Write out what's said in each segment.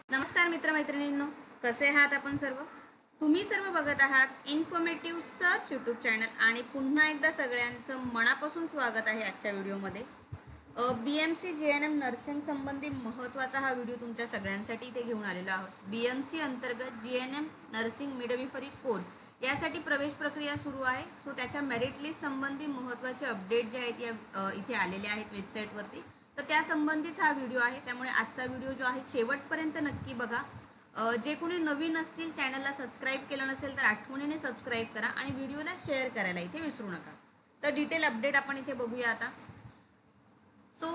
नमस्कार मित्रमैत्रिणींनो, कसे आहात आपण सर्व? तुम्ही सर्व बघत आहात इन्फॉर्मेटिव्ह सर्च यूट्यूब चॅनल आणि पुन्हा एकदा सगळ्यांचं मनापासून स्वागत आहे आजच्या व्हिडिओमध्ये. BMC JNM नर्सिंग संबंधी महत्त्वाचा हा व्हिडिओ तुमच्या सगळ्यांसाठी इथे घेऊन आलेलो आहोत. BMC अंतर्गत JNM नर्सिंग मिडवायफरी कोर्स यासाठी प्रवेश प्रक्रिया सुरू आहे. सो त्याच्या मेरिट लिस्ट संबंधी महत्त्वाचे अपडेट जे आहेत या इथे आलेले आहेत वेबसाईटवरती. तर त्या संबंधीच हा व्हिडिओ आहे. त्यामुळे आजचा व्हिडिओ जो आहे शेवटपर्यंत नक्की बघा. जे कोणी नवीन असतील, चॅनलला सबस्क्राईब केलं नसेल तर आठवणीने सबस्क्राईब करा आणि व्हिडिओला शेअर करायला इथे विसरू नका. तर डिटेल अपडेट आपण इथे बघूया आता. सो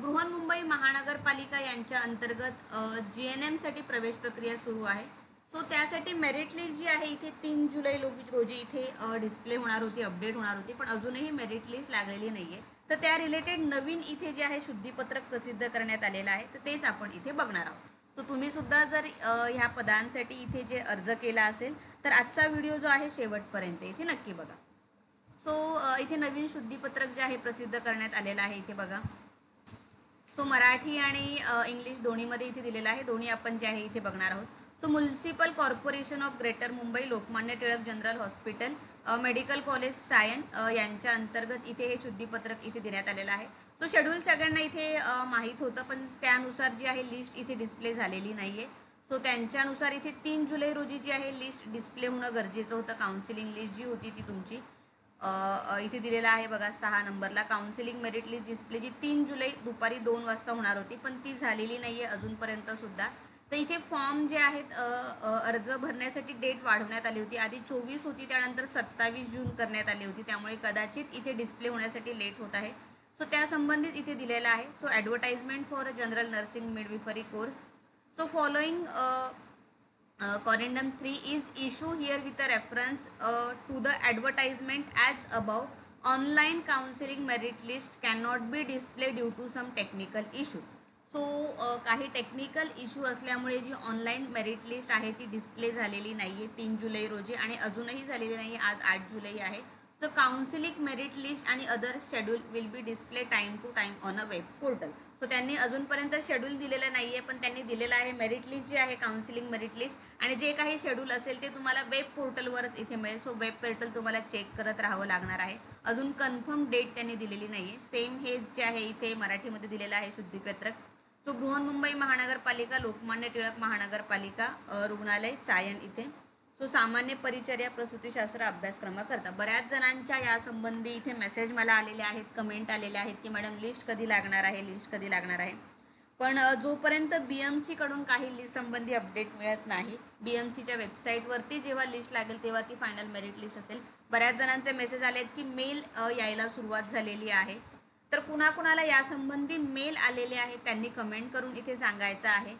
बृहन्मुंबई महानगरपालिका यांच्या अंतर्गत JNMसाठी प्रवेश प्रक्रिया सुरू आहे. सो त्यासाठी मेरिट लिस्ट जी आहे इथे 3 जुलै रोजी इथे डिस्प्ले होणार होती, अपडेट होणार होती, पण अजूनही मेरिट लिस्ट लागलेली नाही आहे. तर त्या रिलेटेड नवीन इथे जे आहे शुद्धीपत्रक प्रसिद्ध करण्यात आलेलं आहे, तर तेच आपण इथे बघणार आहोत. सो तुम्ही सुद्धा जर ह्या पदांसाठी इथे जे अर्ज केला असेल तर आजचा व्हिडिओ जो आहे शेवटपर्यंत इथे नक्की बघा. सो इथे नवीन शुद्धीपत्रक जे आहे प्रसिद्ध करण्यात आलेलं आहे इथे बघा. सो मराठी आणि इंग्लिश दोन्हीमध्ये इथे दिलेलं आहे. दोन्ही आपण जे आहे इथे बघणार आहोत. So municipal corporation of greater Mumbai, Lokmanya Tilak general hospital, medical college Sion यांच्या अंतर्गत इथे हे शुद्धीपत्रक इथे देण्यात आलेलं आहे. सो शेड्यूल सगळ्यांना इथे माहीत होतं, पण त्यानुसार जी आहे लिस्ट इथे डिस्प्ले झालेली नाही आहे. सो त्यांच्यानुसार इथे 3 जुलै रोजी जी आहे लिस्ट डिस्प्ले होणं गरजेचं होतं. काउन्सिलिंग लिस्ट जी होती ती तुमची इथे दिलेला आहे बघा 6 नंबरला. काउन्सिलिंग मेरिट लिस्ट डिस्प्ले जी 3 जुलै दुपारी 2 वाजता होणार होती, पण ती झालेली नाही आहे अजूनपर्यंत सुद्धा. तर इथे फॉर्म जे आहेत अर्ज भरण्यासाठी डेट वाढवण्यात आली होती. आधी 24 होती, त्यानंतर 27 जून करण्यात आली होती. त्यामुळे कदाचित इथे डिस्प्ले होण्यासाठी लेट होत आहे. सो त्या संबंधित इथे दिलेलं आहे. So advertisement for general nursing midwifery course. So following Correndum 3 is issue here with a reference to the advertisement as above. Online counseling merit list cannot be displayed due to some technical issue. So काही technical issue असल्यामुळे जी online merit list आहे ती display झालेली नाही आहे 3 जुलै रोजी आणि अजूनही झालेली नाही आहे. आज 8 जुलै आहे. सो काउन्सिलिंग मेरिट लिस्ट आणि other schedule will be display time to time on a web portal. So त्यांनी अजूनपर्यंत शेड्यूल दिलेलं नाही आहे, पण त्यांनी दिलेलं आहे मेरिट लिस्ट जी आहे काउन्सिलिंग मेरिट लिस्ट, आणि जे काही शेड्यूल असेल ते तुम्हाला वेब पोर्टलवरच इथे मिळेल. सो वेब पोर्टल तुम्हाला चेक करत राहावं लागणार आहे. अजून कन्फर्म डेट त्यांनी दिलेली नाही आहे. सेम हे जे आहे इथे मराठीमध्ये दिलेलं आहे शुद्धीपत्रक. सो बृहन्मुंबई महानगरपालिका, लोकमान्य टिळक महानगरपालिका रुग्णालय सायन इथे. सो सामान्य परिचर्या प्रसूतीशास्त्र अभ्यासक्रमाकरता बऱ्याच जणांच्या यासंबंधी इथे मेसेज मला आलेले आहेत, कमेंट आलेले आहेत की मॅडम लिस्ट कधी लागणार आहे, लिस्ट कधी लागणार आहे. पण जोपर्यंत BMCकडून काही लिस्ट संबंधी अपडेट मिळत नाही, BMCच्या वेबसाईटवरती जेव्हा लिस्ट लागेल तेव्हा ती फायनल मेरिट लिस्ट असेल. बऱ्याच जणांचे मेसेज आले आहेत की मेल यायला सुरुवात झालेली आहे. तर कुणाकुणाला यासंबंधी मेल आलेले आहेत त्यांनी कमेंट करून इथे सांगायचं आहे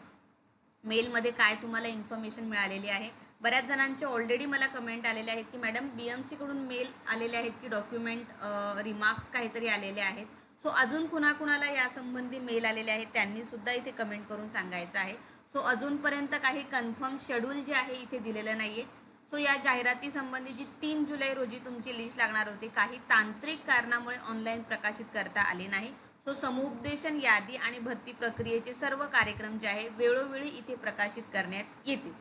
मेलमध्ये काय तुम्हाला इन्फॉर्मेशन मिळालेली आहे. बऱ्याच जणांचे ऑलरेडी मला कमेंट आलेले आहेत की मॅडम BMCकडून मेल आलेले आहेत की डॉक्युमेंट रिमार्क्स काहीतरी आलेले आहेत. सो अजून कुणाकुणाला यासंबंधी मेल आलेले आहेत त्यांनीसुद्धा इथे कमेंट करून सांगायचं आहे. सो अजूनपर्यंत काही कन्फर्म शेड्यूल जे आहे इथे दिलेलं नाही आहे. सो या जाहिरातीसंबंधी जी 3 जुलै रोजी तुमची लिस्ट लागणार होती, काही तांत्रिक कारणामुळे ऑनलाईन प्रकाशित करता आली नाही. सो समुपदेशन, यादी आणि भरती प्रक्रियेचे सर्व कार्यक्रम जे आहे वेळोवेळी इथे प्रकाशित करण्यात येतील.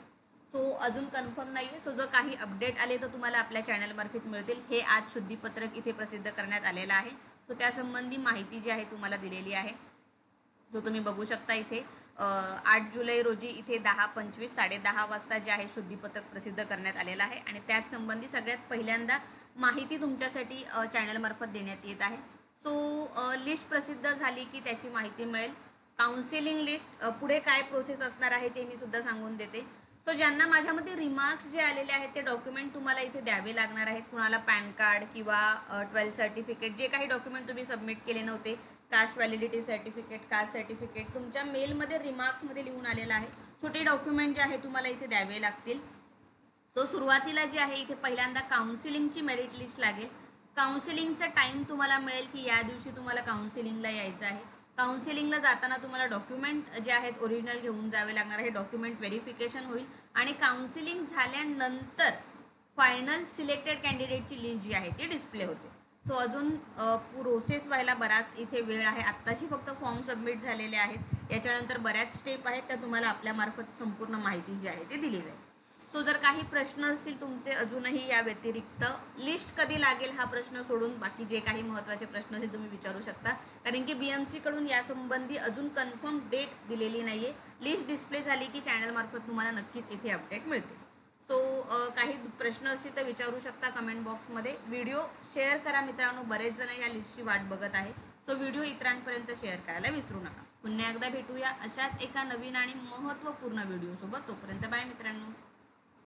सो अजून कन्फर्म नाही आहे. सो जर काही अपडेट आले तर तुम्हाला आपल्या चॅनलमार्फत मिळतील. हे आज शुद्धीपत्रक इथे प्रसिद्ध करण्यात आलेलं आहे. सो त्यासंबंधी माहिती जी आहे तुम्हाला दिलेली आहे. जो तुम्ही बघू शकता इथे 8 जुलै रोजी इथे 10:25 10:30 वाजता जे आहे शुद्धीपत्रक प्रसिद्ध करण्यात आलेलं आहे आणि त्याच संबंधी सगळ्यात पहिल्यांदा माहिती तुमच्यासाठी चॅनलमार्फत देण्यात येत आहे. सो लिस्ट प्रसिद्ध झाली की त्याची माहिती मिळेल. काउन्सिलिंग लिस्ट पुढे काय प्रोसेस असणार आहे ते मी सुद्धा सांगून देते. सो ज्यांना माझ्यामध्ये रिमार्क्स जे आलेले आहेत ते डॉक्युमेंट तुम्हाला इथे द्यावे लागणार आहेत. कुणाला पॅन कार्ड किंवा 12th सर्टिफिकेट, जे काही डॉक्युमेंट तुम्ही सबमिट केले नव्हते, caste validity certificate, caste certificate, तुमच्या मेलमध्ये रिमार्क्समध्ये लिहून आलेलं आहे. सो ते डॉक्युमेंट जे आहे तुम्हाला इथे द्यावे लागतील. सो सुरुवातीला जे आहे इथे पहिल्यांदा काउन्सिलिंगची मेरिट लिस्ट लागेल. काउन्सिलिंगचा टाईम तुम्हाला मिळेल की या दिवशी तुम्हाला काउन्सिलिंगला यायचं आहे. काउन्सिलिंगला जाताना तुम्हाला डॉक्युमेंट जे आहेत ओरिजिनल घेऊन जावे लागणार आहे. डॉक्युमेंट व्हेरिफिकेशन होईल आणि काउन्सिलिंग झाल्यानंतर फायनल सिलेक्टेड कॅन्डिडेटची लिस्ट जी आहे ती डिस्प्ले होते. सो अजून प्रोसेस व्हायला बराच इथे वेळ आहे. आत्ताशी फक्त फॉर्म सबमिट झालेले आहेत. याच्यानंतर बऱ्याच स्टेप आहेत त्या तुम्हाला आपल्यामार्फत संपूर्ण माहिती जी आहे ती दिली जाईल. सो जर काही प्रश्न असतील तुमचे अजूनही या व्यतिरिक्त, लिस्ट कधी लागेल हा प्रश्न सोडून बाकी जे काही महत्त्वाचे प्रश्न असतील तुम्ही विचारू शकता, कारण की BMC कडून यासंबंधी अजून कन्फर्म डेट दिलेली नाही आहे. लिस्ट डिस्प्ले झाली की चॅनलमार्फत तुम्हाला नक्कीच इथे अपडेट मिळते. सो काही प्रश्न असतील तर विचारू शकता कमेंट बॉक्समध्ये. व्हिडिओ शेअर करा मित्रांनो, बरेच जण या लिस्टची वाट बघत आहे. सो व्हिडिओ इतरांपर्यंत शेअर करायला विसरू नका. पुन्हा एकदा भेटूया अशाच एका नवीन आणि महत्त्वपूर्ण व्हिडिओसोबत. तोपर्यंत बाय मित्रांनो.